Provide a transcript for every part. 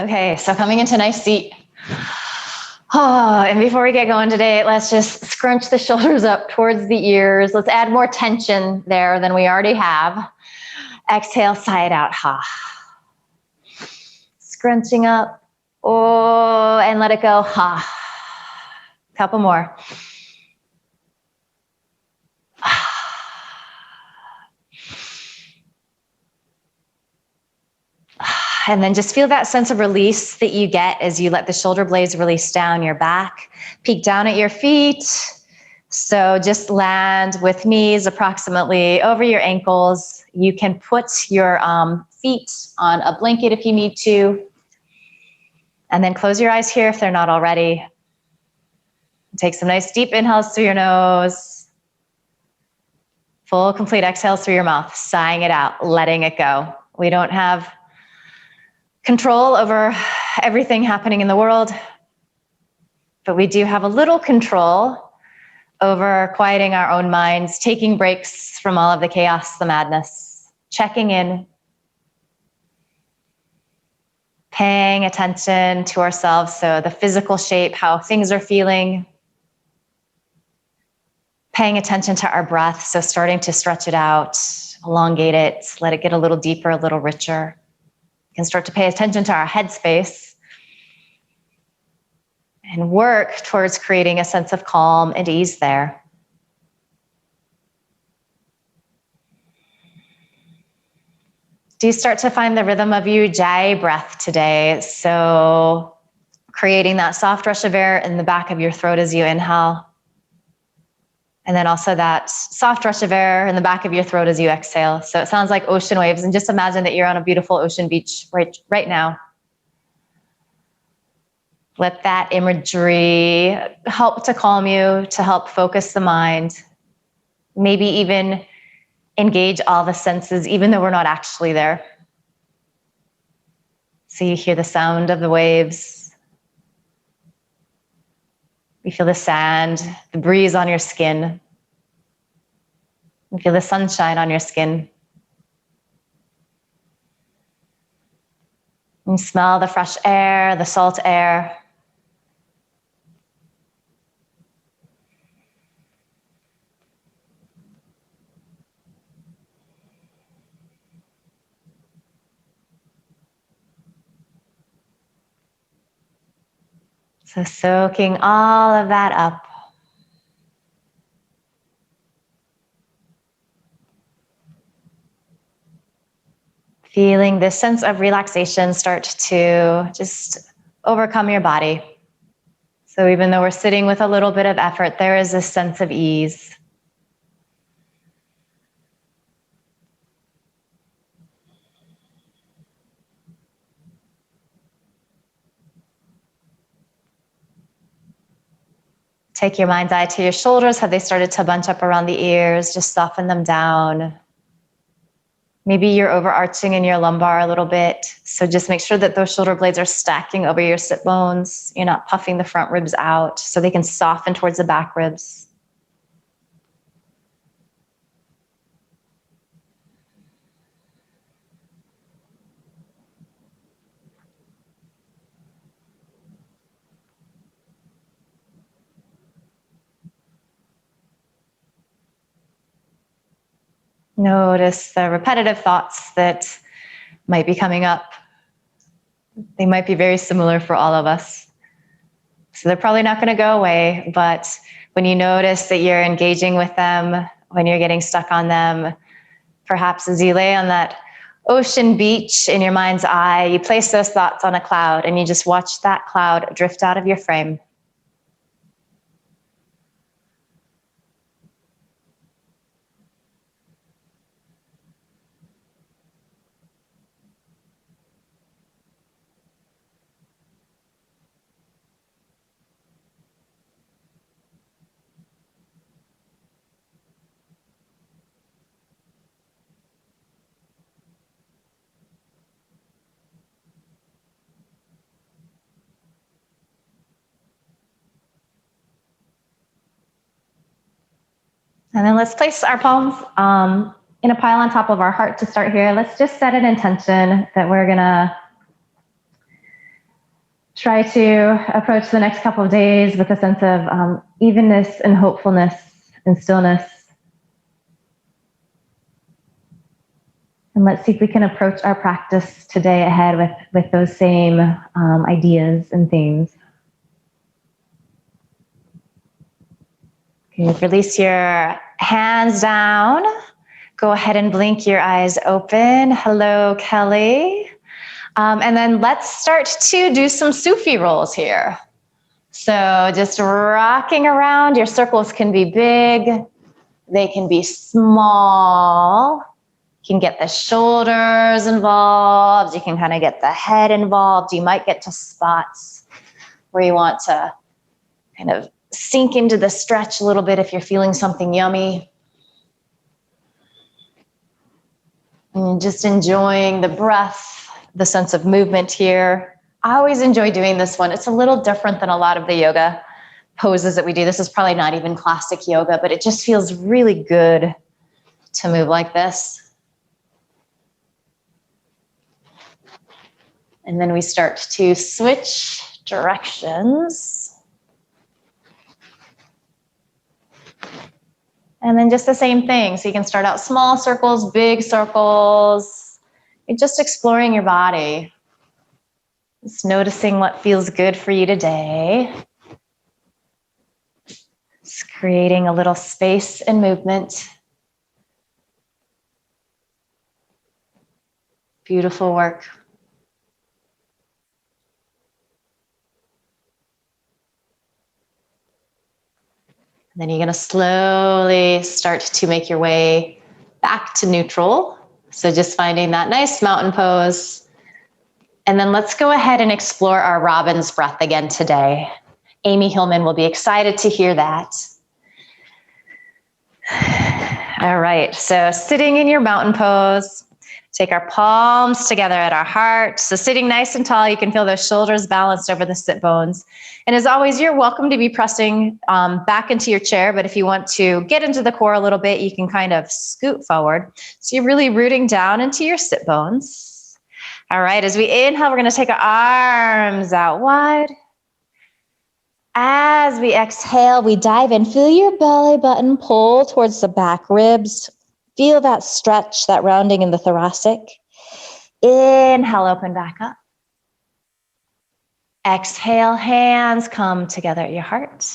Okay, so coming into a nice seat. Oh, and before we get going today, let's just scrunch the shoulders up towards the ears. Let's add more tension there than we already have. Exhale, sigh it out. Ha. Scrunching up. Oh, and let it go. Ha. Couple more. And then just feel that sense of release that you get as you let the shoulder blades release down your back. Peek down at your feet. So just land with knees approximately over your ankles. You can put your feet on a blanket if you need to. And then close your eyes here if they're not already. Take some nice deep inhales through your nose. Full complete exhales through your mouth, sighing it out, letting it go. We don't have control over everything happening in the world, but we do have a little control over quieting our own minds, taking breaks from all of the chaos, the madness, checking in, paying attention to ourselves, so the physical shape, how things are feeling, paying attention to our breath, so starting to stretch it out, elongate it, let it get a little deeper, a little richer. We can start to pay attention to our headspace and work towards creating a sense of calm and ease there. Do you start to find the rhythm of Ujjayi breath today? So creating that soft rush of air in the back of your throat as you inhale. And then also that soft rush of air in the back of your throat as you exhale. So it sounds like ocean waves. And just imagine that you're on a beautiful ocean beach right now. Let that imagery help to calm you, to help focus the mind. Maybe even engage all the senses, even though we're not actually there. So you hear the sound of the waves. You feel the sand, the breeze on your skin. You feel the sunshine on your skin. You smell the fresh air, the salt air. So soaking all of that up. Feeling this sense of relaxation start to just overcome your body. So even though we're sitting with a little bit of effort, there is a sense of ease. Take your mind's eye to your shoulders. Have they started to bunch up around the ears? Just soften them down. Maybe you're overarching in your lumbar a little bit. So just make sure that those shoulder blades are stacking over your sit bones. You're not puffing the front ribs out so they can soften towards the back ribs. Notice the repetitive thoughts that might be coming up. They might be very similar for all of us. So they're probably not going to go away, but when you notice that you're engaging with them, when you're getting stuck on them, perhaps as you lay on that ocean beach in your mind's eye, you place those thoughts on a cloud and you just watch that cloud drift out of your frame. And then let's place our palms in a pile on top of our heart to start here. Let's just set an intention that we're gonna try to approach the next couple of days with a sense of evenness and hopefulness and stillness. And let's see if we can approach our practice today ahead with those same ideas and themes. Okay, release your hands down. Go ahead and blink your eyes open. Hello, Kelly. And then let's start to do some Sufi rolls here. So just rocking around. Your circles can be big. They can be small. You can get the shoulders involved. You can kind of get the head involved. You might get to spots where you want to kind of sink into the stretch a little bit if you're feeling something yummy. And just enjoying the breath, the sense of movement here. I always enjoy doing this one. It's a little different than a lot of the yoga poses that we do. This is probably not even classic yoga, but it just feels really good to move like this. And then we start to switch directions. And then just the same thing. So you can start out small circles, big circles. You're just exploring your body. Just noticing what feels good for you today. Just creating a little space and movement. Beautiful work. And then you're going to slowly start to make your way back to neutral. So just finding that nice mountain pose. And then let's go ahead and explore our robin's breath again today. Amy Hillman will be excited to hear that. All right, so sitting in your mountain pose. Take our palms together at our heart. So sitting nice and tall, you can feel those shoulders balanced over the sit bones. And as always, you're welcome to be pressing back into your chair. But if you want to get into the core a little bit, you can kind of scoot forward. So you're really rooting down into your sit bones. All right, as we inhale, we're going to take our arms out wide. As we exhale, we dive in. Feel your belly button pull towards the back ribs. Feel that stretch, that rounding in the thoracic. Inhale, open back up. Exhale, hands come together at your heart.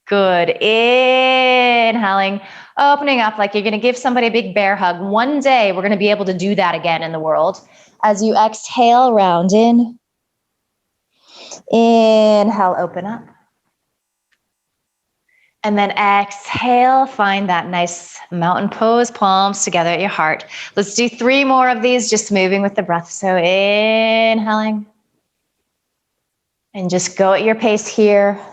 Good. Inhaling, opening up like you're going to give somebody a big bear hug. One day, we're going to be able to do that again in the world. As you exhale, round in. Inhale, open up. And then exhale, find that nice mountain pose, palms together at your heart. Let's do 3 more of these, just moving with the breath. So inhaling. And just go at your pace here.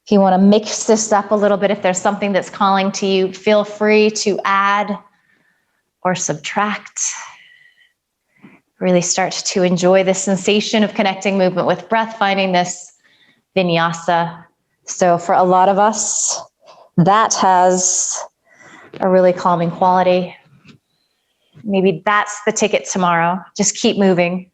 If you want to mix this up a little bit, if there's something that's calling to you, feel free to add or subtract. Really start to enjoy the sensation of connecting movement with breath, finding this vinyasa. So for a lot of us, that has a really calming quality. Maybe that's the ticket tomorrow. Just keep moving.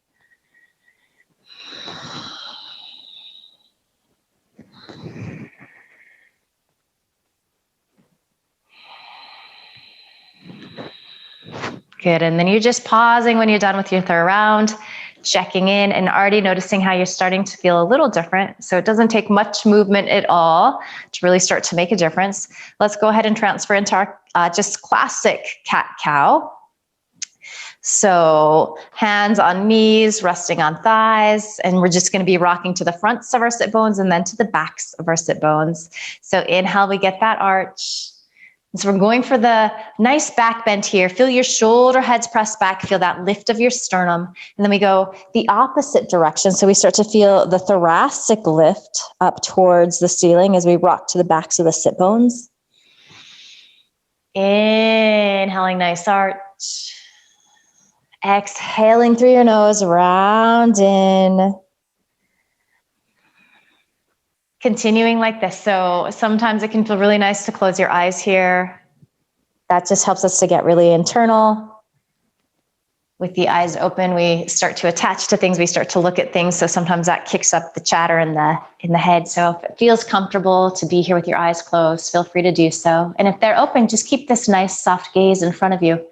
Good, and then you're just pausing when you're done with your third round, checking in and already noticing how you're starting to feel a little different. So it doesn't take much movement at all to really start to make a difference. Let's go ahead and transfer into our just classic cat-cow. So hands on knees, resting on thighs, and we're just going to be rocking to the fronts of our sit bones and then to the backs of our sit bones. So inhale, we get that arch. So we're going for the nice back bend here. Feel your shoulder heads pressed back. Feel that lift of your sternum. And then we go the opposite direction. So we start to feel the thoracic lift up towards the ceiling as we rock to the backs of the sit bones. Inhaling, nice arch. Exhaling through your nose, round in. Continuing like this. So sometimes it can feel really nice to close your eyes here. That just helps us to get really internal. With the eyes open, we start to attach to things. We start to look at things. So sometimes that kicks up the chatter in the head. So if it feels comfortable to be here with your eyes closed, feel free to do so. And if they're open, just keep this nice soft gaze in front of you.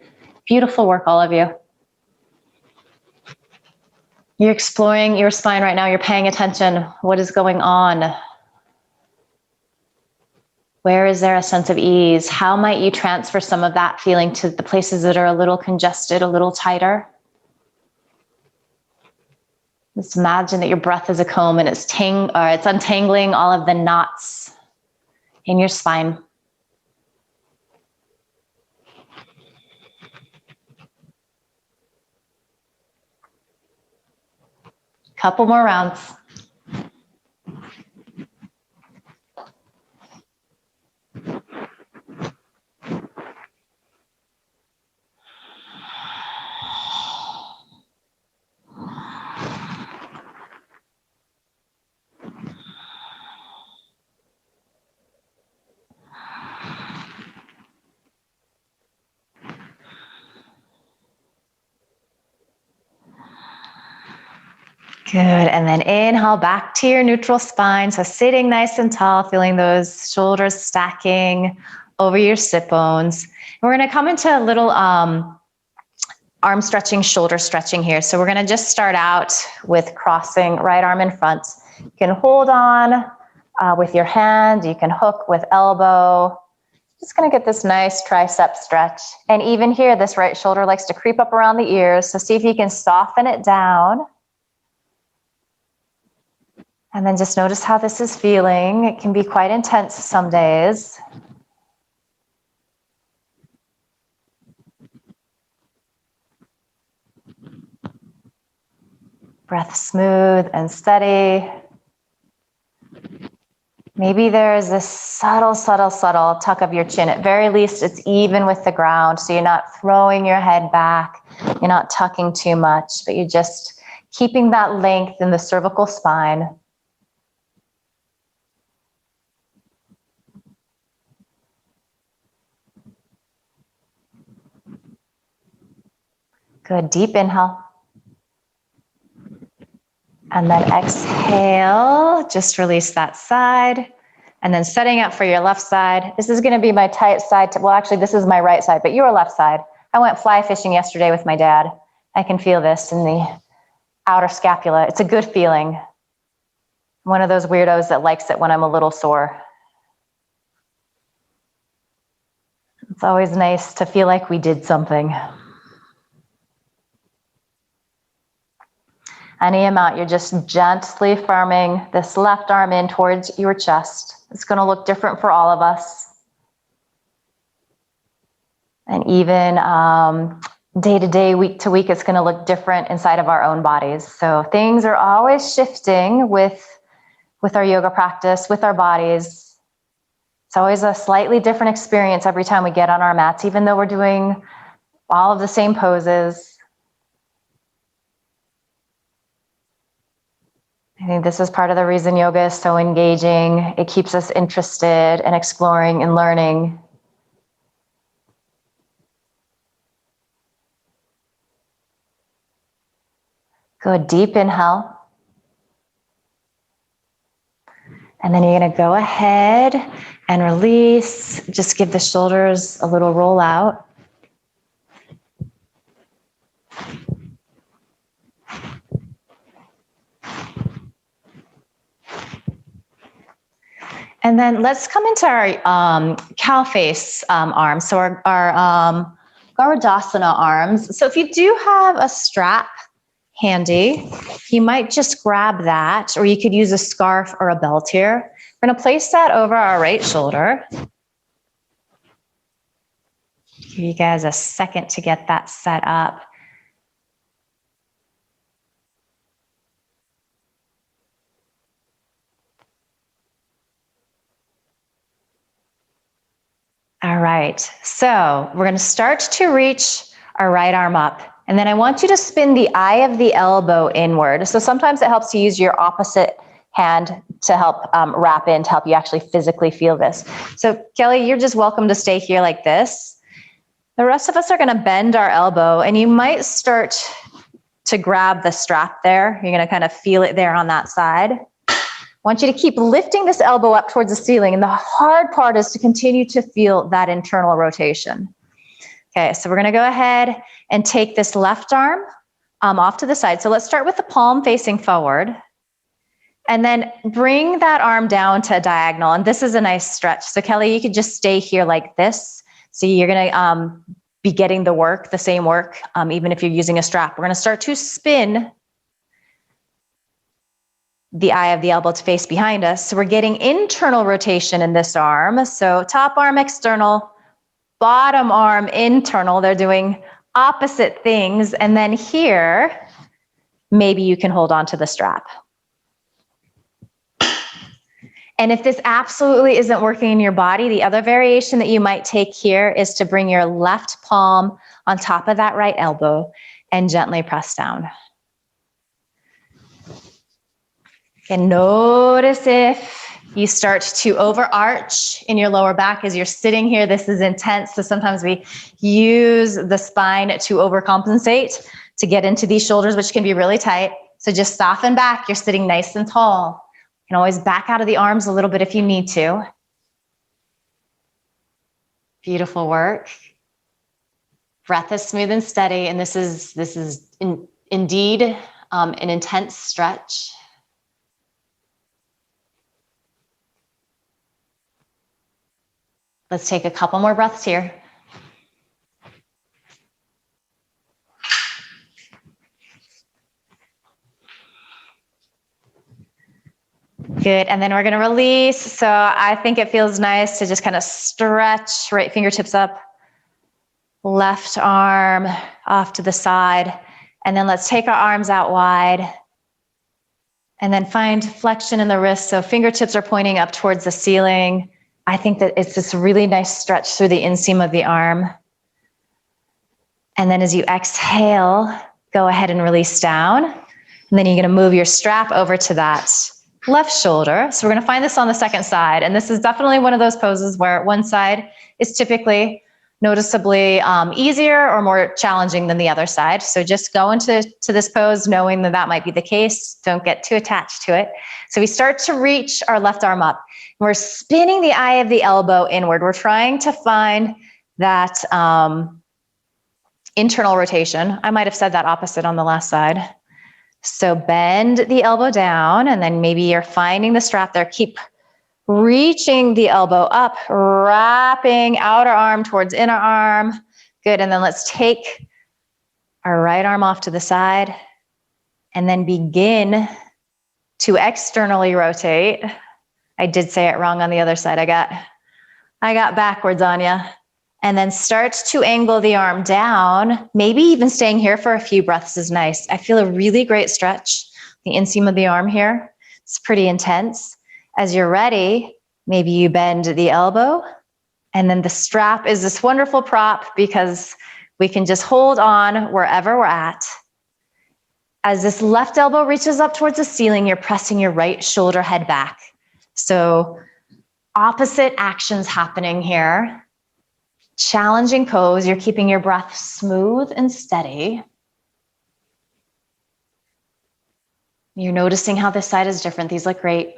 Beautiful work, all of you. You're exploring your spine right now. You're paying attention. What is going on? Where is there a sense of ease? How might you transfer some of that feeling to the places that are a little congested, a little tighter? Just imagine that your breath is a comb and it's untangling all of the knots in your spine. Couple more rounds. Good, and then inhale back to your neutral spine. So sitting nice and tall, feeling those shoulders stacking over your sit bones. And we're gonna come into a little arm stretching, shoulder stretching here. So we're gonna just start out with crossing right arm in front. You can hold on with your hand, you can hook with elbow. Just gonna get this nice tricep stretch. And even here, this right shoulder likes to creep up around the ears. So see if you can soften it down. And then just notice how this is feeling. It can be quite intense some days. Breath smooth and steady. Maybe there's this subtle tuck of your chin. At very least, it's even with the ground. So you're not throwing your head back. You're not tucking too much, but you're just keeping that length in the cervical spine. Good, deep inhale. And then exhale, just release that side. And then setting up for your left side. This is gonna be my tight side. Well, actually, this is my right side, but your left side. I went fly fishing yesterday with my dad. I can feel this in the outer scapula. It's a good feeling. I'm one of those weirdos that likes it when I'm a little sore. It's always nice to feel like we did something. Any amount, you're just gently firming this left arm in towards your chest. It's gonna look different for all of us. And even day to day, week to week, it's gonna look different inside of our own bodies. So things are always shifting with our yoga practice, with our bodies. It's always a slightly different experience every time we get on our mats, even though we're doing all of the same poses. I think this is part of the reason yoga is so engaging. It keeps us interested in exploring and learning. Good, deep inhale. And then you're gonna go ahead and release. Just give the shoulders a little roll out. And then let's come into our cow face arms. So our Garudasana arms. So if you do have a strap handy, you might just grab that, or you could use a scarf or a belt here. We're gonna place that over our right shoulder. Give you guys a second to get that set up. All right, so we're gonna start to reach our right arm up. And then I want you to spin the eye of the elbow inward. So sometimes it helps to use your opposite hand to help wrap in, to help you actually physically feel this. So Kelly, you're just welcome to stay here like this. The rest of us are gonna bend our elbow, and you might start to grab the strap there. You're gonna kind of feel it there on that side. I want you to keep lifting this elbow up towards the ceiling, and the hard part is to continue to feel that internal rotation. Okay, so we're gonna go ahead and take this left arm off to the side. So let's start with the palm facing forward, and then bring that arm down to a diagonal. And this is a nice stretch. So Kelly, you could just stay here like this. So you're gonna be getting the work, the same work, even if you're using a strap. We're gonna start to spin the eye of the elbow to face behind us. So we're getting internal rotation in this arm. So top arm external, bottom arm internal. They're doing opposite things. And then here, maybe you can hold on to the strap. And if this absolutely isn't working in your body, the other variation that you might take here is to bring your left palm on top of that right elbow and gently press down. And notice if you start to overarch in your lower back as you're sitting here. This is intense. So sometimes we use the spine to overcompensate to get into these shoulders, which can be really tight. So just soften back. You're sitting nice and tall. You can always back out of the arms a little bit if you need to. Beautiful work. Breath is smooth and steady, and this is indeed an intense stretch. Let's take a couple more breaths here. Good, and then we're gonna release. So I think it feels nice to just kind of stretch, right fingertips up, left arm off to the side, and then let's take our arms out wide, and then find flexion in the wrists. So fingertips are pointing up towards the ceiling. I think that it's this really nice stretch through the inseam of the arm. And then as you exhale, go ahead and release down. And then you're gonna move your strap over to that left shoulder. So we're gonna find this on the second side. And this is definitely one of those poses where one side is typically noticeably easier or more challenging than the other side. So just go into this pose knowing that that might be the case. Don't get too attached to it. So we start to reach our left arm up. We're spinning the eye of the elbow inward. We're trying to find that internal rotation. I might have said that opposite on the last side. So bend the elbow down, and then maybe you're finding the strap there. Keep reaching the elbow up, wrapping outer arm towards inner arm. Good, and then let's take our right arm off to the side and then begin to externally rotate. I did say it wrong on the other side. I got backwards on you. And then start to angle the arm down. Maybe even staying here for a few breaths is nice. I feel a really great stretch, the inseam of the arm here. It's pretty intense. As you're ready, maybe you bend the elbow, and then the strap is this wonderful prop because we can just hold on wherever we're at. As this left elbow reaches up towards the ceiling, you're pressing your right shoulder head back. So opposite actions happening here. Challenging pose, you're keeping your breath smooth and steady. You're noticing how this side is different. These look great.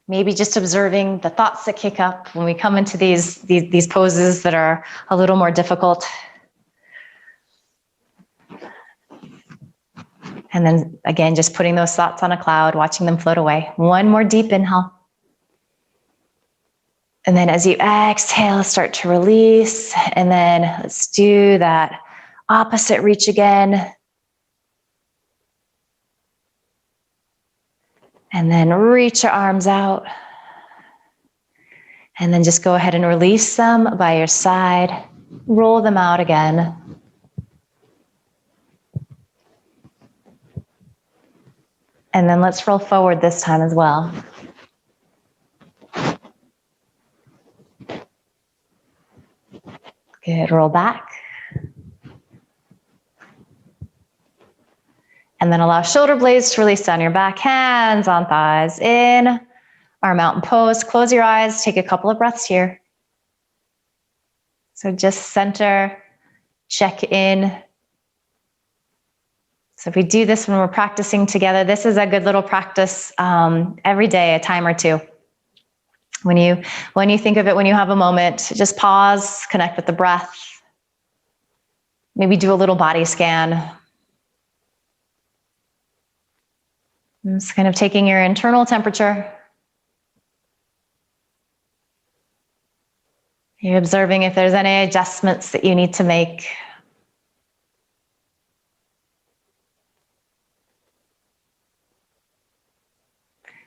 Maybe just observing the thoughts that kick up when we come into these poses that are a little more difficult. And then again, just putting those thoughts on a cloud, watching them float away. One more deep inhale. And then as you exhale, start to release. And then let's do that opposite reach again. And then reach your arms out. And then just go ahead and release them by your side. Roll them out again. And then let's roll forward this time as well. Good, roll back. And then allow shoulder blades to release down your back, hands on thighs, in our mountain pose. Close your eyes, take a couple of breaths here. So just center, check in. So if we do this when we're practicing together, this is a good little practice every day, a time or two. When you think of it, when you have a moment, just pause, connect with the breath. Maybe do a little body scan. Just kind of taking your internal temperature. You're observing if there's any adjustments that you need to make.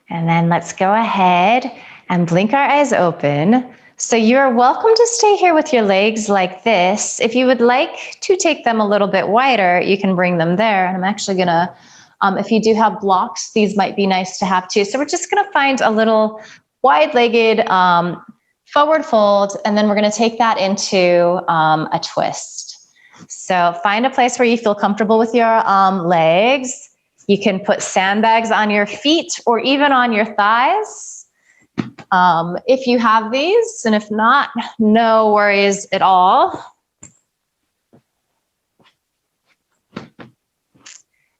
And then let's go ahead and blink our eyes open. So you're welcome to stay here with your legs like this. If you would like to take them a little bit wider, you can bring them there. And I'm actually gonna, if you do have blocks, these might be nice to have too. So we're just gonna find a little wide-legged forward fold, and then we're gonna take that into a twist. So find a place where you feel comfortable with your legs. You can put sandbags on your feet or even on your thighs if you have these, and if not, no worries at all.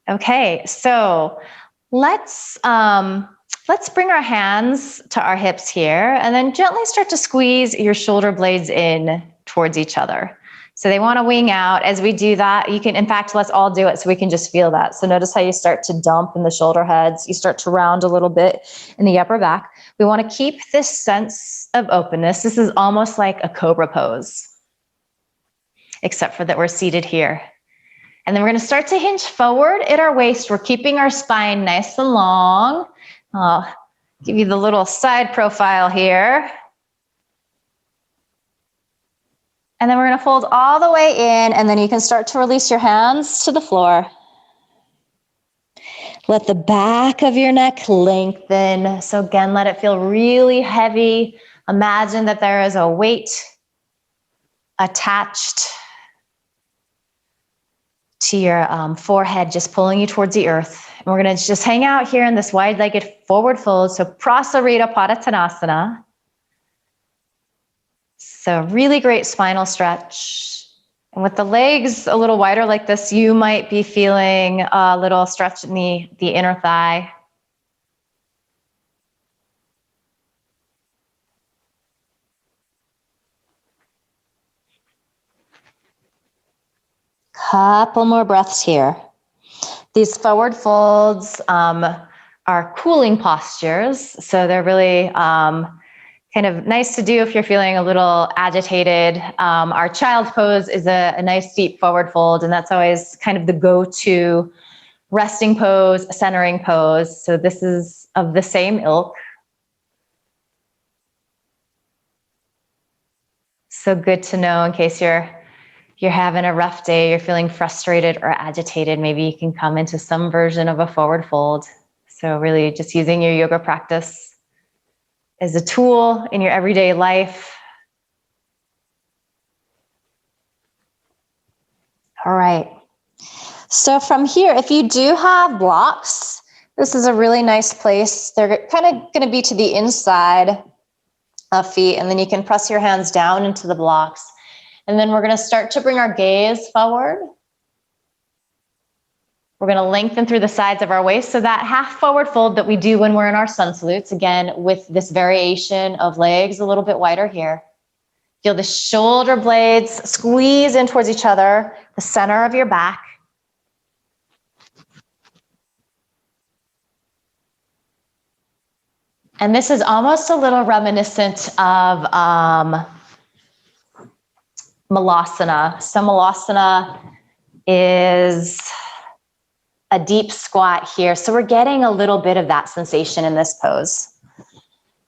Okay, so let's bring our hands to our hips here and then gently start to squeeze your shoulder blades in towards each other. So they want to wing out. As we do that, you can, in fact, let's all do it so we can just feel that. So notice how you start to dump in the shoulder heads. You start to round a little bit in the upper back. We want to keep this sense of openness. This is almost like a cobra pose, except for that we're seated here. And then we're going to start to hinge forward at our waist. We're keeping our spine nice and long. I'll give you the little side profile here. And then we're going to fold all the way in, and then you can start to release your hands to the floor. Let the back of your neck lengthen. So again, let it feel really heavy. Imagine that there is a weight attached to your forehead, just pulling you towards the earth. And we're going to just hang out here in this wide-legged forward fold. So Prasarita Padottanasana. So really great spinal stretch. And with the legs a little wider like this, you might be feeling a little stretch in the inner thigh. Couple more breaths here. These forward folds are cooling postures. So they're really kind of nice to do if you're feeling a little agitated. Our child pose is a nice deep forward fold, and that's always kind of the go-to resting pose, centering pose. So this is of the same ilk. So good to know in case you're having a rough day, you're feeling frustrated or agitated, maybe you can come into some version of a forward fold. So really just using your yoga practice as a tool in your everyday life. All right. So from here, if you do have blocks, this is a really nice place. They're kind of going to be to the inside of feet, and then you can press your hands down into the blocks. And then we're going to start to bring our gaze forward. We're going to lengthen through the sides of our waist. So that half forward fold that we do when we're in our sun salutes, again, with this variation of legs a little bit wider here. Feel the shoulder blades squeeze in towards each other, the center of your back. And this is almost a little reminiscent of Malasana. So Malasana is a deep squat here. So we're getting a little bit of that sensation in this pose,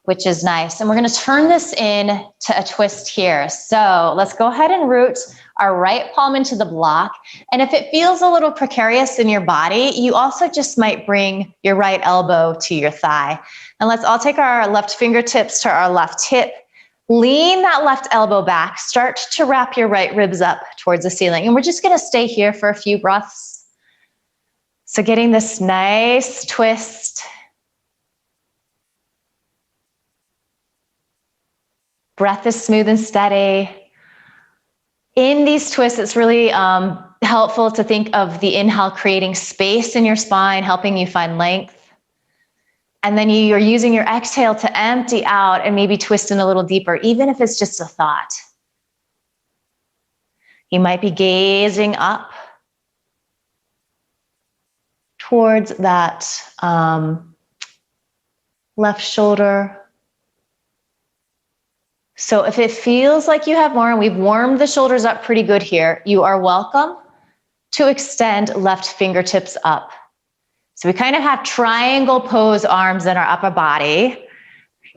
which is nice. And we're going to turn this in to a twist here. So let's go ahead and root our right palm into the block. And if it feels a little precarious in your body, you also just might bring your right elbow to your thigh. And let's all take our left fingertips to our left hip. Lean that left elbow back. Start to wrap your right ribs up towards the ceiling. And we're just going to stay here for a few breaths. So getting this nice twist. Breath is smooth and steady. In these twists, it's really helpful to think of the inhale creating space in your spine, helping you find length. And then you're using your exhale to empty out and maybe twist in a little deeper, even if it's just a thought. You might be gazing up towards that left shoulder. So if it feels like you have more, and we've warmed the shoulders up pretty good here, you are welcome to extend left fingertips up. So we kind of have triangle pose arms in our upper body,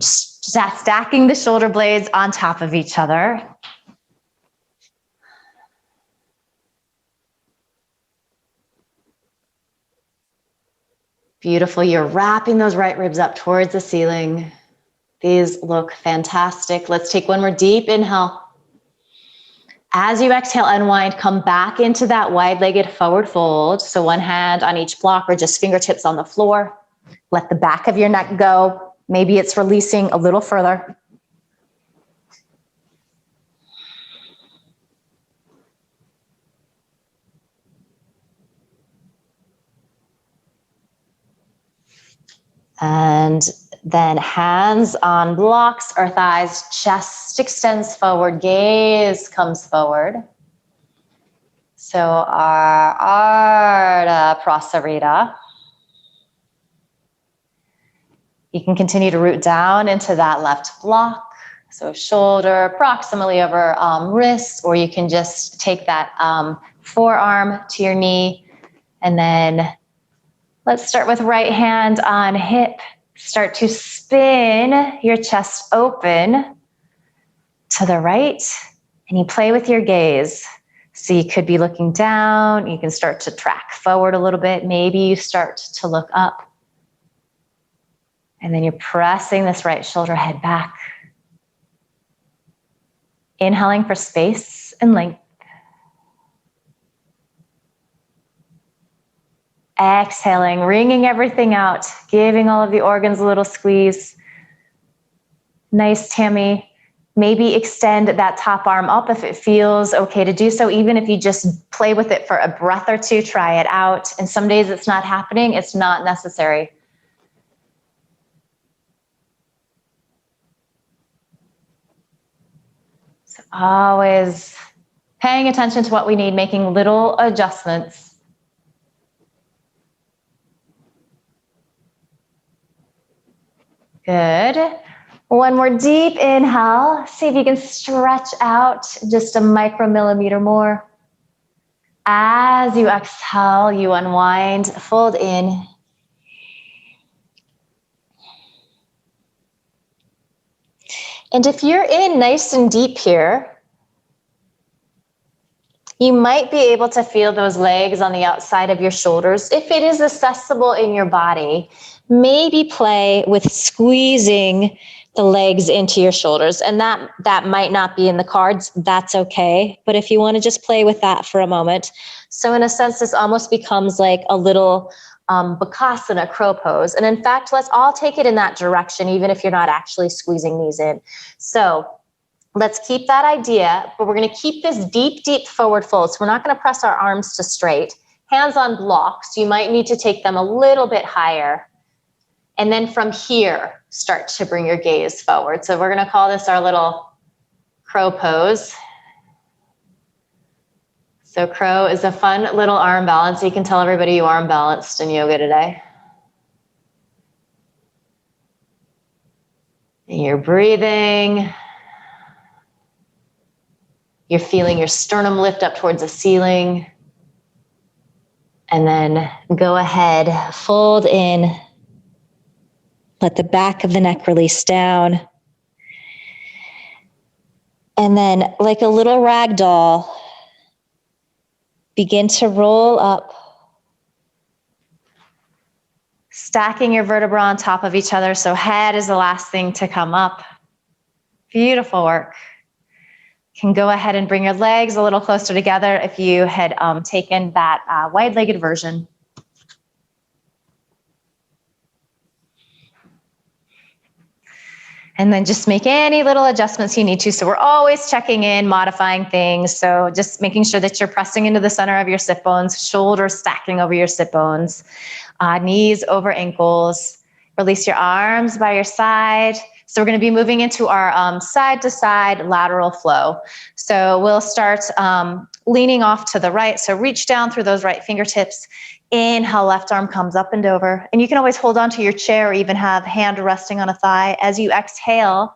just stacking the shoulder blades on top of each other. Beautiful. You're wrapping those right ribs up towards the ceiling. These look fantastic. Let's take one more deep inhale. As you exhale, unwind, come back into that wide-legged forward fold. So one hand on each block or just fingertips on the floor. Let the back of your neck go. Maybe it's releasing a little further. And then hands on blocks or thighs, chest extends forward, gaze comes forward. So our Ardha Prasarita. You can continue to root down into that left block. So shoulder proximally over wrist, or you can just take that forearm to your knee. And then let's start with right hand on hip. Start to spin your chest open to the right, and you play with your gaze. So you could be looking down, you can start to track forward a little bit, maybe you start to look up. And then you're pressing this right shoulder head back. Inhaling for space and length. Exhaling, wringing everything out, giving all of the organs a little squeeze. Nice, Tammy. Maybe extend that top arm up if it feels okay to do so. Even if you just play with it for a breath or two, try it out. And some days it's not happening, it's not necessary. So always paying attention to what we need, making little adjustments. Good. One more deep inhale. See if you can stretch out just a micromillimeter more. As you exhale, you unwind, fold in. And if you're in nice and deep here, you might be able to feel those legs on the outside of your shoulders. If it is accessible in your body, maybe play with squeezing the legs into your shoulders. And that might not be in the cards. That's okay. But if you want to just play with that for a moment. So in a sense, this almost becomes like a little Bakasana, crow pose. And in fact, let's all take it in that direction, even if you're not actually squeezing these in. So let's keep that idea, but we're going to keep this deep, deep forward fold. So we're not going to press our arms to straight. Hands on blocks. You might need to take them a little bit higher. And then from here, start to bring your gaze forward. So we're going to call this our little crow pose. So crow is a fun little arm balance. You can tell everybody you arm balanced in yoga today. And you're breathing. You're feeling your sternum lift up towards the ceiling. And then go ahead, fold in. Let the back of the neck release down. And then, like a little rag doll, begin to roll up. Stacking your vertebrae on top of each other, so head is the last thing to come up. Beautiful work. You can go ahead and bring your legs a little closer together if you had taken that wide-legged version. And then just make any little adjustments you need to. So we're always checking in, modifying things. So just making sure that you're pressing into the center of your sit bones, shoulders stacking over your sit bones, knees over ankles. Release your arms by your side. So we're going to be moving into our side to side lateral flow. So we'll start leaning off to the right. So reach down through those right fingertips. Inhale, left arm comes up and over. And you can always hold on to your chair or even have hand resting on a thigh. As you exhale,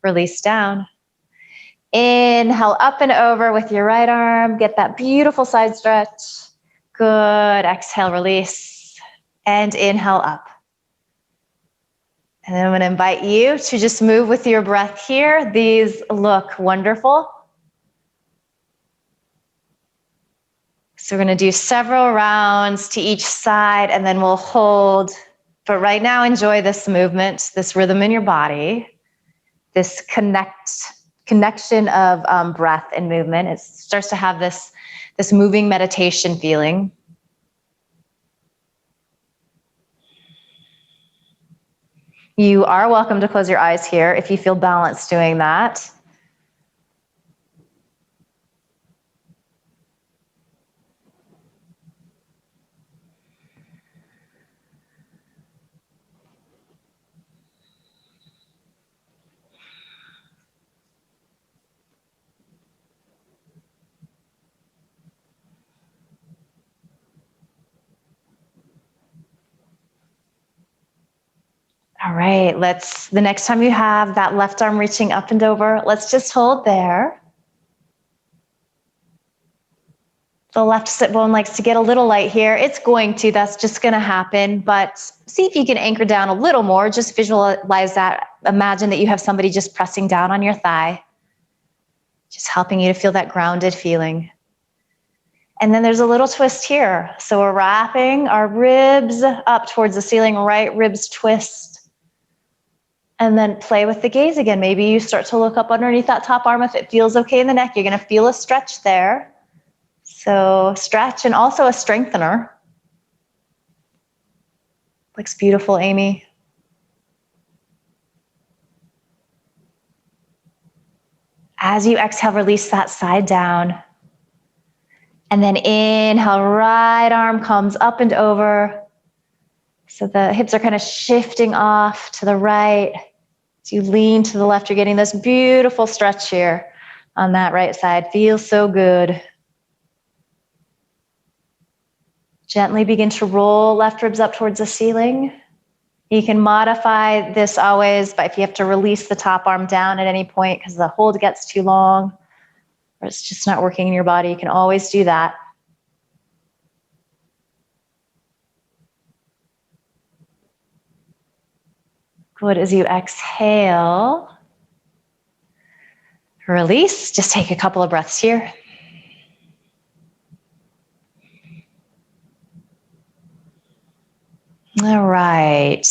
release down. Inhale, up and over with your right arm. Get that beautiful side stretch. Good. Exhale, release. And inhale, up. And then I'm going to invite you to just move with your breath here. These look wonderful. So we're going to do several rounds to each side, and then we'll hold. But right now, enjoy this movement, this rhythm in your body, this connection of breath and movement. It starts to have this moving meditation feeling. You are welcome to close your eyes here if you feel balanced doing that. All right, the next time you have that left arm reaching up and over, let's just hold there. The left sit bone likes to get a little light here. It's going to, that's just going to happen, but see if you can anchor down a little more. Just visualize that. Imagine that you have somebody just pressing down on your thigh, just helping you to feel that grounded feeling. And then there's a little twist here. So we're wrapping our ribs up towards the ceiling, right ribs twist. And then play with the gaze again. Maybe you start to look up underneath that top arm. If it feels okay in the neck, you're going to feel a stretch there. So stretch, and also a strengthener. Looks beautiful, Amy. As you exhale, release that side down. And then inhale, right arm comes up and over. So the hips are kind of shifting off to the right. As you lean to the left, you're getting this beautiful stretch here on that right side. Feels so good. Gently begin to roll left ribs up towards the ceiling. You can modify this always, but if you have to release the top arm down at any point because the hold gets too long or it's just not working in your body, you can always do that. Good. As you exhale, release. Just take a couple of breaths here. All right.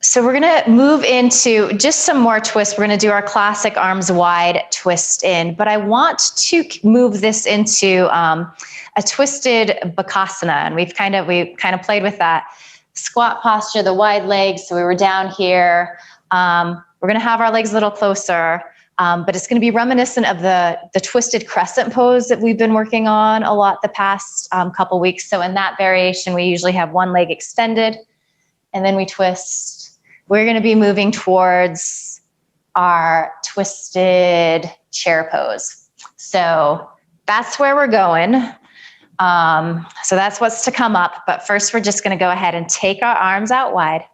So we're going to move into just some more twists. We're going to do our classic arms wide twist in, but I want to move this into a twisted bakasana, and we kind of played with that squat posture, the wide legs. So we were down here. We're going to have our legs a little closer. But it's going to be reminiscent of the twisted crescent pose that we've been working on a lot the past couple weeks. So in that variation, we usually have one leg extended and then we twist. We're going to be moving towards our twisted chair pose. So that's where we're going. So that's what's to come up. But first, we're just going to go ahead and take our arms out wide.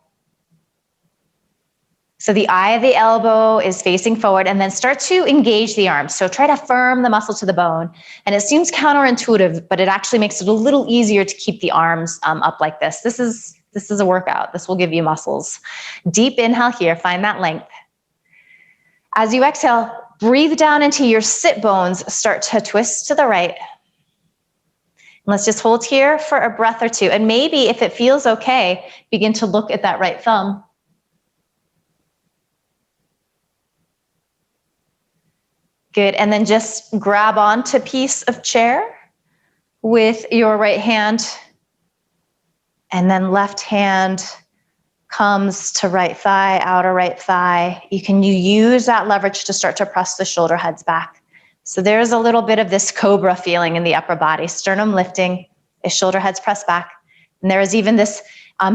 So the eye of the elbow is facing forward, and then start to engage the arms. So try to firm the muscle to the bone. And it seems counterintuitive, but it actually makes it a little easier to keep the arms up like this. This is a workout. This will give you muscles. Deep inhale here, find that length. As you exhale, breathe down into your sit bones, start to twist to the right. And let's just hold here for a breath or two. And maybe if it feels okay, begin to look at that right thumb. Good, and then just grab onto a piece of chair with your right hand, and then left hand comes to right thigh, outer right thigh. You use that leverage to start to press the shoulder heads back. So there's a little bit of this cobra feeling in the upper body, sternum lifting, as shoulder heads press back. And there is even this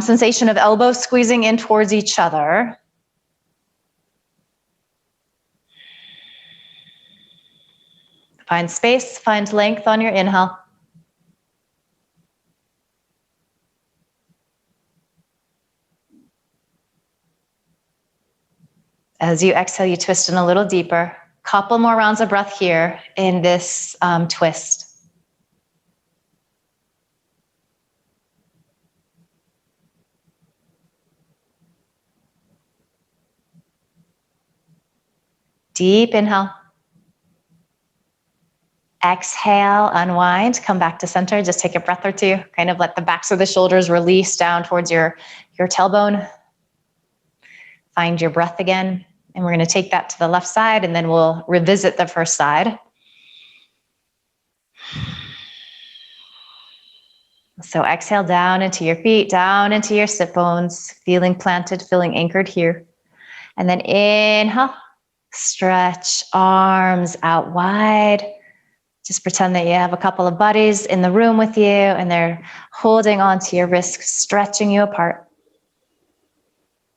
sensation of elbows squeezing in towards each other. Find space, find length on your inhale. As you exhale, you twist in a little deeper. Couple more rounds of breath here in this twist. Deep inhale. Exhale, unwind, come back to center. Just take a breath or two. Kind of let the backs of the shoulders release down towards your tailbone. Find your breath again. And we're going to take that to the left side, and then we'll revisit the first side. So exhale down into your feet, down into your sit bones, feeling planted, feeling anchored here. And then inhale, stretch arms out wide. Just pretend that you have a couple of buddies in the room with you, and they're holding onto your wrists, stretching you apart.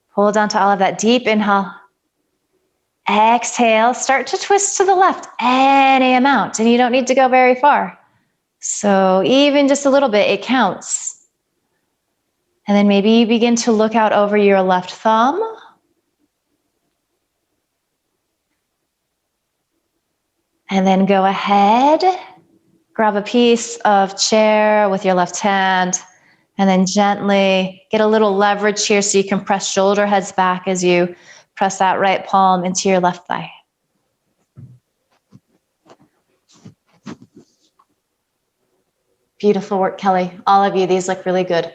Hold on to all of that. Deep inhale. Exhale, start to twist to the left, any amount, and you don't need to go very far. So even just a little bit, it counts. And then maybe you begin to look out over your left thumb. And then go ahead, grab a piece of chair with your left hand, and then gently get a little leverage here so you can press shoulder heads back as you press that right palm into your left thigh. Beautiful work, Kelly. All of you, these look really good.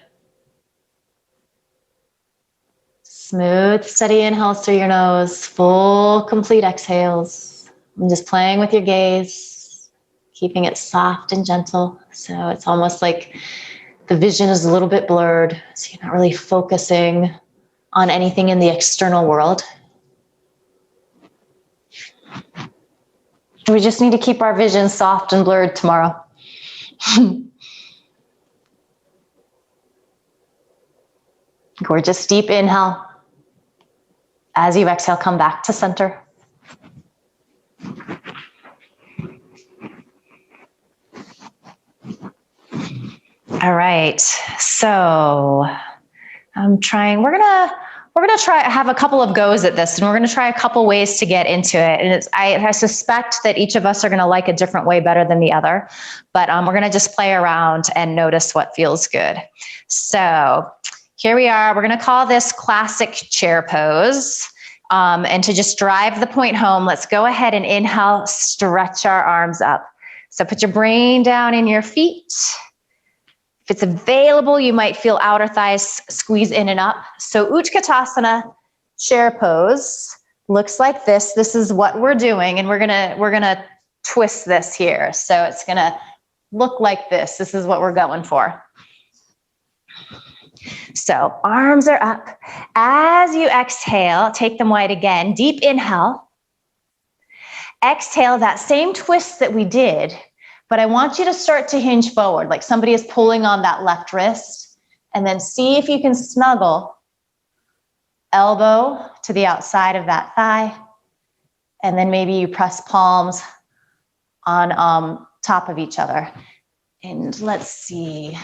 Smooth, steady inhales through your nose, full, complete exhales. I'm just playing with your gaze, keeping it soft and gentle. So it's almost like the vision is a little bit blurred. So you're not really focusing on anything in the external world. We just need to keep our vision soft and blurred tomorrow. Gorgeous deep inhale. As you exhale, come back to center. All right, so we're gonna try have a couple of goes at this, and we're gonna try a couple ways to get into it. And I suspect that each of us are gonna like a different way better than the other, but we're gonna just play around and notice what feels good. So here we are. We're gonna call this classic chair pose. And to just drive the point home, let's go ahead and inhale, stretch our arms up. So put your brain down in your feet. If it's available, you might feel outer thighs squeeze in and up. So Utkatasana chair pose looks like this. This is what we're doing, and we're gonna twist this here. So it's gonna look like this. This is what we're going for. So arms are up. As you exhale, take them wide again. Deep inhale. Exhale, that same twist that we did, but I want you to start to hinge forward, like somebody is pulling on that left wrist, and then see if you can snuggle elbow to the outside of that thigh, and then maybe you press palms on top of each other. And let's see.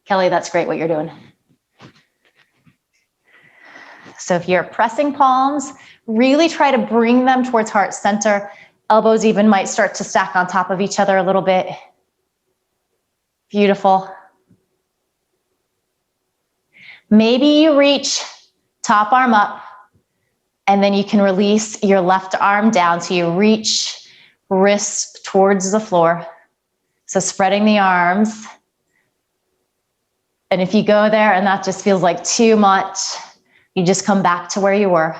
Kelly, that's great what you're doing. So if you're pressing palms, really try to bring them towards heart center. Elbows even might start to stack on top of each other a little bit. Beautiful. Maybe you reach top arm up, and then you can release your left arm down so you reach wrist towards the floor. So spreading the arms. And if you go there and that just feels like too much, you just come back to where you were.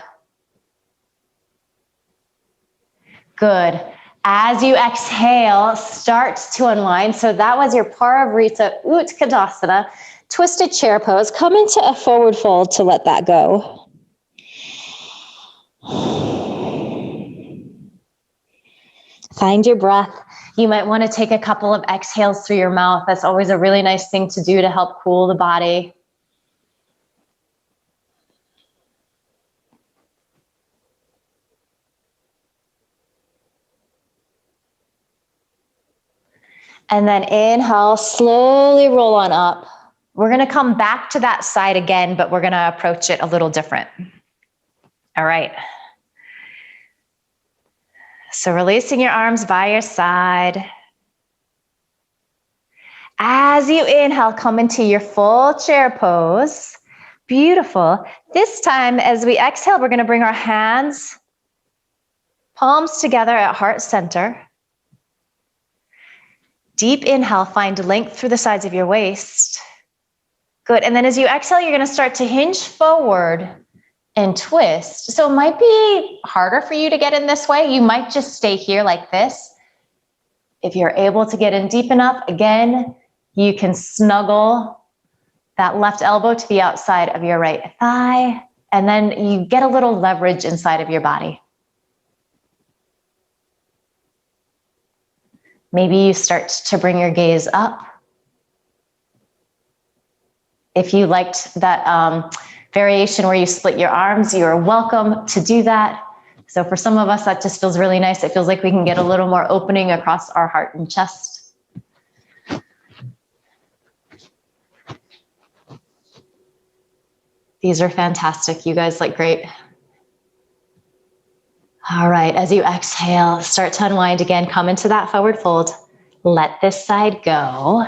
Good. As you exhale, start to unwind. So that was your Paravrita Utkatasana twisted chair pose. Come into a forward fold to let that go. Find your breath. You might want to take a couple of exhales through your mouth. That's always a really nice thing to do to help cool the body. And then inhale, slowly roll on up. We're going to come back to that side again, but we're going to approach it a little different. All right. So releasing your arms by your side. As you inhale, come into your full chair pose. Beautiful. This time, as we exhale, we're going to bring our hands, palms together at heart center. Deep inhale, find length through the sides of your waist. Good. And then as you exhale, you're going to start to hinge forward and twist. So it might be harder for you to get in this way. You might just stay here like this. If you're able to get in deep enough, again, you can snuggle that left elbow to the outside of your right thigh, and then you get a little leverage inside of your body. Maybe you start to bring your gaze up. If you liked that variation where you split your arms, you are welcome to do that. So for some of us, that just feels really nice. It feels like we can get a little more opening across our heart and chest. These are fantastic. You guys look great. All right, as you exhale, start to unwind again. Come into that forward fold. Let this side go.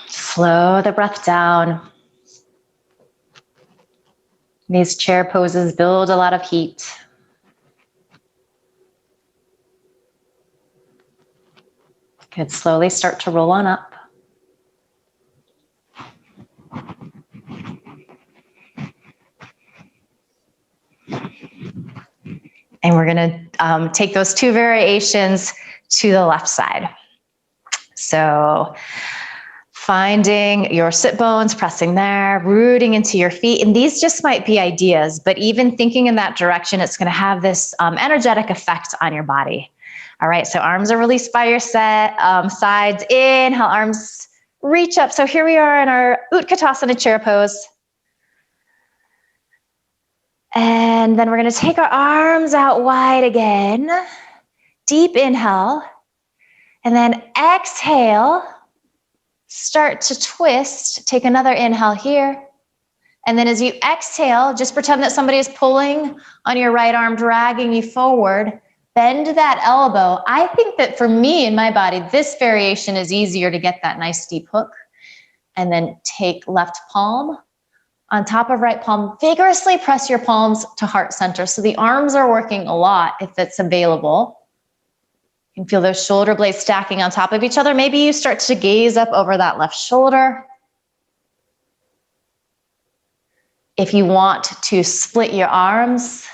Slow the breath down. These chair poses build a lot of heat. Good, slowly start to roll on up. And we're gonna take those two variations to the left side. So finding your sit bones, pressing there, rooting into your feet. And these just might be ideas, but even thinking in that direction, it's gonna have this energetic effect on your body. All right, so arms are released by your sides. Inhale, arms reach up. So here we are in our Utkatasana chair pose. And then we're gonna take our arms out wide again. Deep inhale. And then exhale. Start to twist. Take another inhale here. And then as you exhale, just pretend that somebody is pulling on your right arm, dragging you forward. Bend that elbow. I think that for me in my body, this variation is easier to get that nice deep hook. And then take left palm on top of right palm. Vigorously press your palms to heart center. So the arms are working a lot if it's available. You can feel those shoulder blades stacking on top of each other. Maybe you start to gaze up over that left shoulder. If you want to split your arms,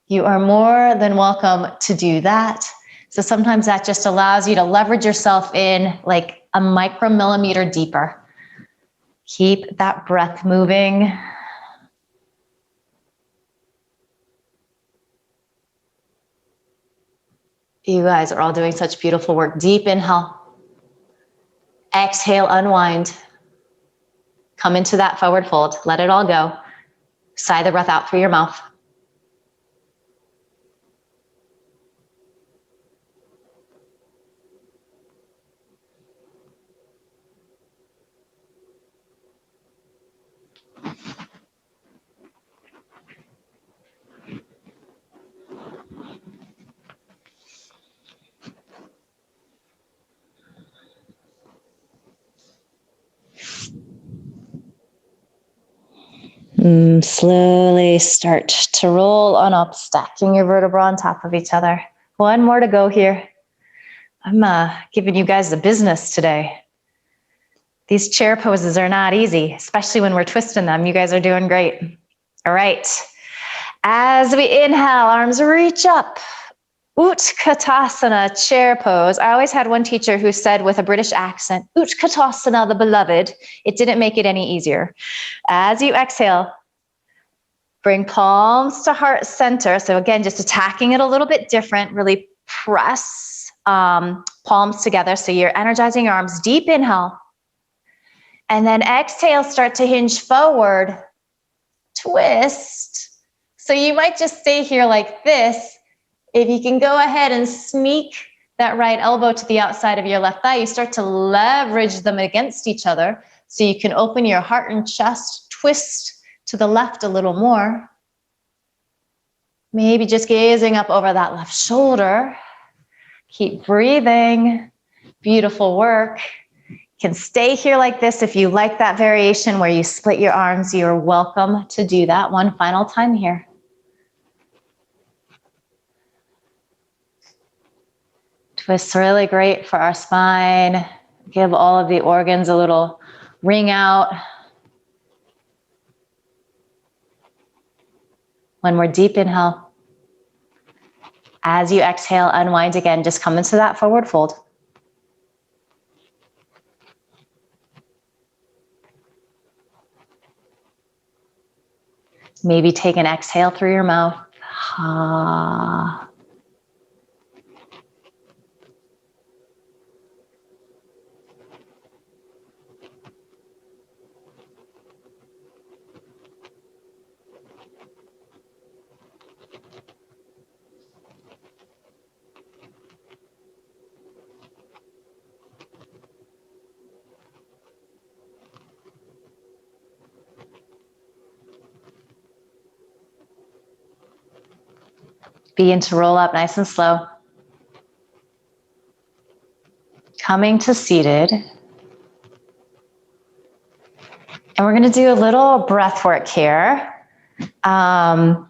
you are more than welcome to do that. So sometimes that just allows you to leverage yourself in like a micromillimeter deeper. Keep that breath moving. You guys are all doing such beautiful work. Deep inhale. Exhale, unwind. Come into that forward fold. Let it all go. Sigh the breath out through your mouth. Slowly start to roll on up, stacking your vertebrae on top of each other. One more to go here. I'm giving you guys the business today. These chair poses are not easy, especially when we're twisting them. You guys are doing great. All right. As we inhale, arms reach up. Utkatasana, chair pose. I always had one teacher who said with a British accent, Utkatasana, the beloved. It didn't make it any easier. As you exhale, bring palms to heart center. So again, just attacking it a little bit different. Really press palms together. So you're energizing your arms. Deep inhale. And then exhale, start to hinge forward. Twist. So you might just stay here like this. If you can go ahead and sneak that right elbow to the outside of your left thigh, you start to leverage them against each other. So you can open your heart and chest, twist to the left a little more. Maybe just gazing up over that left shoulder. Keep breathing. Beautiful work. You can stay here like this. If you like that variation where you split your arms, you're welcome to do that one final time here. Twist's really great for our spine. Give all of the organs a little ring out. One more deep inhale. As you exhale, unwind again. Just come into that forward fold. Maybe take an exhale through your mouth. Ha. Begin to roll up nice and slow. Coming to seated. And we're going to do a little breath work here. And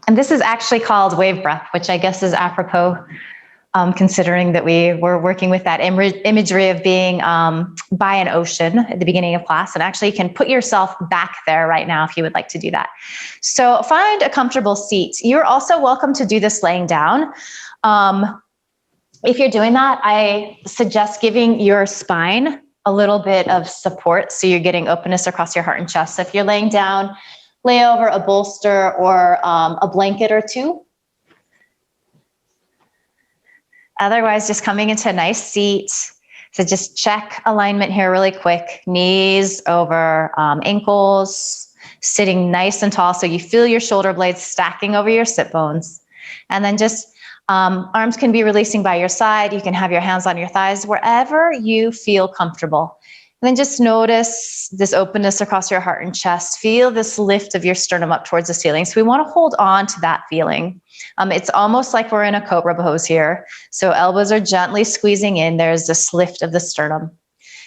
this is actually called wave breath, which I guess is apropos, considering that we were working with that imagery of being by an ocean at the beginning of class. And actually you can put yourself back there right now if you would like to do that. So find a comfortable seat. You're also welcome to do this laying down. If you're doing that, I suggest giving your spine a little bit of support so you're getting openness across your heart and chest. So if you're laying down, lay over a bolster or a blanket or two. Otherwise, just coming into a nice seat. So just check alignment here really quick. Knees over ankles, sitting nice and tall so you feel your shoulder blades stacking over your sit bones. And then just arms can be releasing by your side. You can have your hands on your thighs, wherever you feel comfortable. And then just notice this openness across your heart and chest. Feel this lift of your sternum up towards the ceiling. So we want to hold on to that feeling. It's almost like we're in a cobra pose here. So elbows are gently squeezing in. There's this lift of the sternum.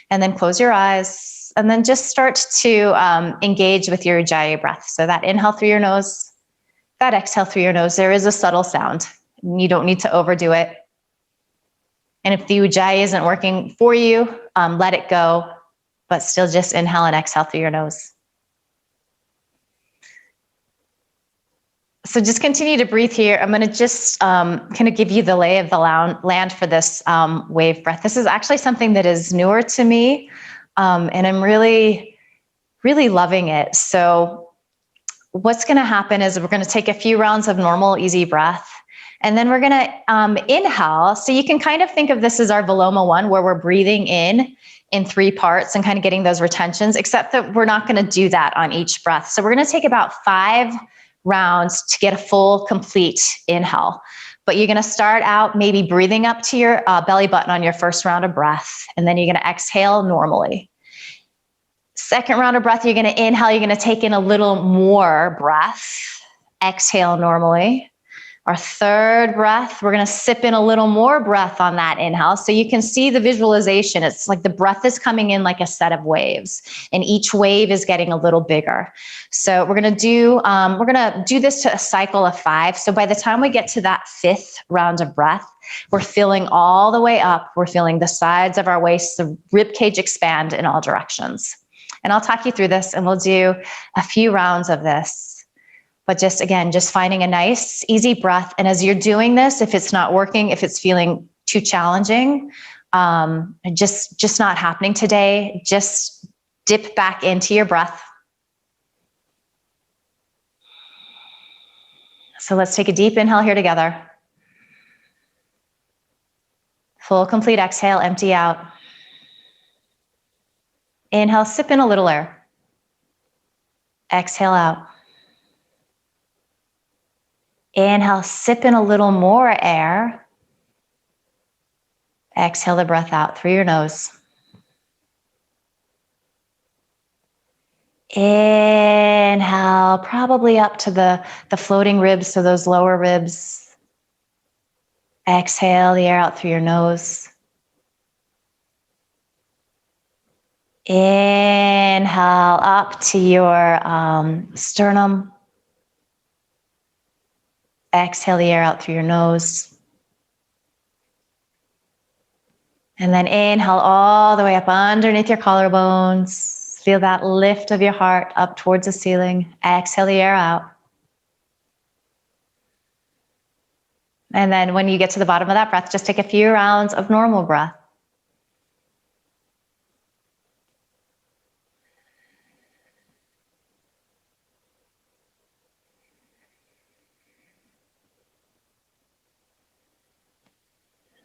And then close your eyes. And then just start to engage with your Ujjayi breath. So that inhale through your nose, that exhale through your nose. There is a subtle sound. You don't need to overdo it. And if the Ujjayi isn't working for you, let it go. But still just inhale and exhale through your nose. So just continue to breathe here. I'm going to just kind of give you the lay of the land for this wave breath. This is actually something that is newer to me, and I'm really, really loving it. So what's going to happen is we're going to take a few rounds of normal, easy breath, and then we're going to inhale. So you can kind of think of this as our Viloma 1, where we're breathing in 3 parts and kind of getting those retentions, except that we're not going to do that on each breath. So we're going to take about 5 rounds to get a full, complete inhale. But you're going to start out maybe breathing up to your belly button on your first round of breath, and then you're going to exhale normally. Second round of breath, you're going to inhale, you're going to take in a little more breath, exhale normally. Our third breath, we're going to sip in a little more breath on that inhale. So you can see the visualization. It's like the breath is coming in like a set of waves, and each wave is getting a little bigger. So we're going to do this to a cycle of 5. So by the time we get to that 5th round of breath, we're filling all the way up. We're feeling the sides of our waist, the rib cage expand in all directions. And I'll talk you through this, and we'll do a few rounds of this. But just again, just finding a nice, easy breath. And as you're doing this, if it's not working, if it's feeling too challenging, just not happening today, just dip back into your breath. So let's take a deep inhale here together. Full, complete exhale, empty out. Inhale, sip in a little air. Exhale out. Inhale, sip in a little more air. Exhale the breath out through your nose. Inhale, probably up to the floating ribs, so those lower ribs. Exhale the air out through your nose. Inhale up to your sternum. Exhale the air out through your nose. And then inhale all the way up underneath your collarbones. Feel that lift of your heart up towards the ceiling. Exhale the air out. And then when you get to the bottom of that breath, just take a few rounds of normal breath.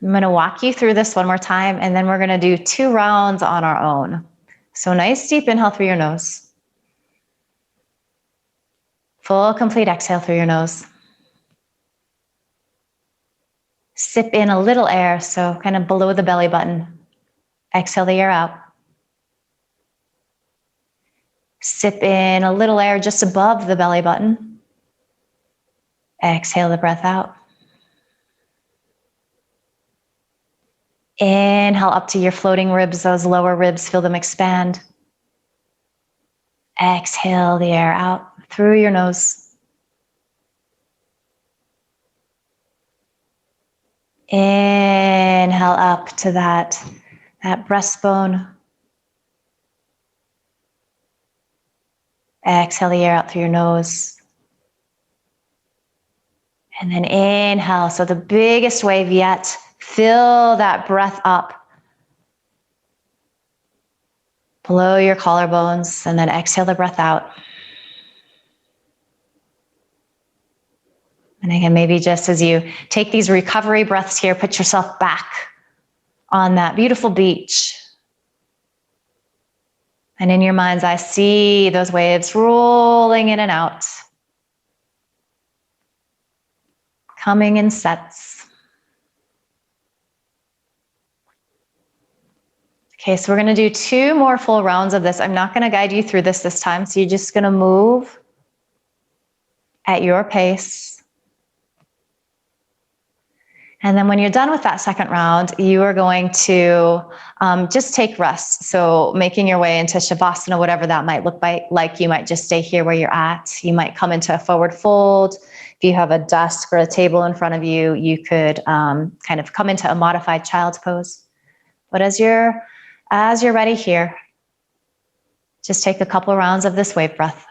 I'm going to walk you through this one more time, and then we're going to do 2 rounds on our own. So nice deep inhale through your nose. Full, complete exhale through your nose. Sip in a little air, so kind of below the belly button. Exhale the air out. Sip in a little air just above the belly button. Exhale the breath out. Inhale up to your floating ribs, those lower ribs, feel them expand. Exhale the air out through your nose. Inhale up to that breastbone. Exhale the air out through your nose. And then inhale, so the biggest wave yet. Fill that breath up below your collarbones, and then exhale the breath out. And again, maybe just as you take these recovery breaths here, put yourself back on that beautiful beach. And in your mind's eye, see those waves rolling in and out, coming in sets. Okay, so we're going to do 2 more full rounds of this. I'm not going to guide you through this time, so you're just going to move at your pace. And then when you're done with that second round, you are going to just take rest. So making your way into Shavasana, whatever that might look like, you might just stay here where you're at. You might come into a forward fold. If you have a desk or a table in front of you, you could kind of come into a modified child's pose. But as you're ready here, just take a couple rounds of this wave breath.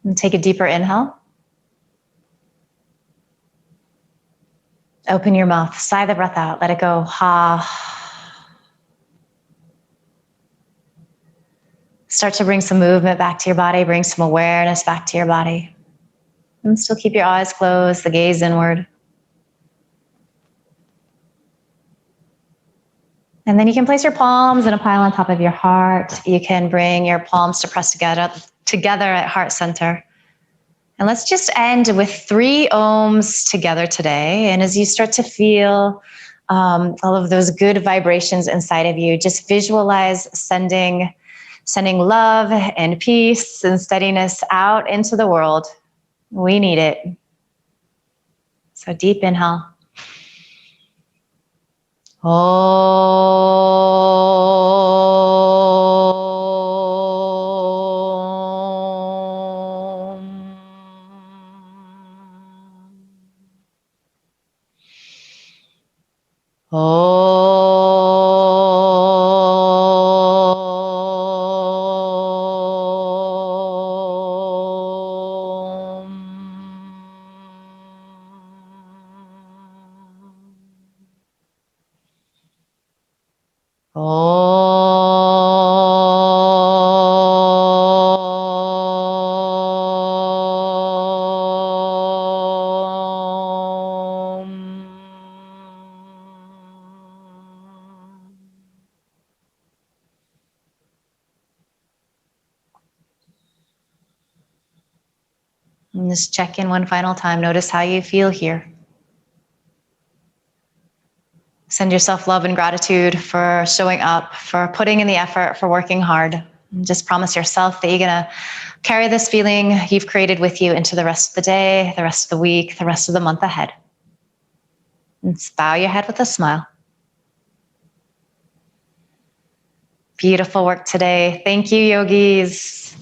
And take a deeper inhale. Open your mouth, sigh the breath out, let it go. Ha. Start to bring some movement back to your body, bring some awareness back to your body. And still keep your eyes closed, the gaze inward. And then you can place your palms in a pile on top of your heart. You can bring your palms to press together at heart center. And let's just end with 3 ohms together today. And as you start to feel all of those good vibrations inside of you, just visualize sending love and peace and steadiness out into the world. We need it. So deep inhale. And just check in one final time. Notice how you feel here. Send yourself love and gratitude for showing up, for putting in the effort, for working hard. And just promise yourself that you're going to carry this feeling you've created with you into the rest of the day, the rest of the week, the rest of the month ahead. And bow your head with a smile. Beautiful work today. Thank you, yogis.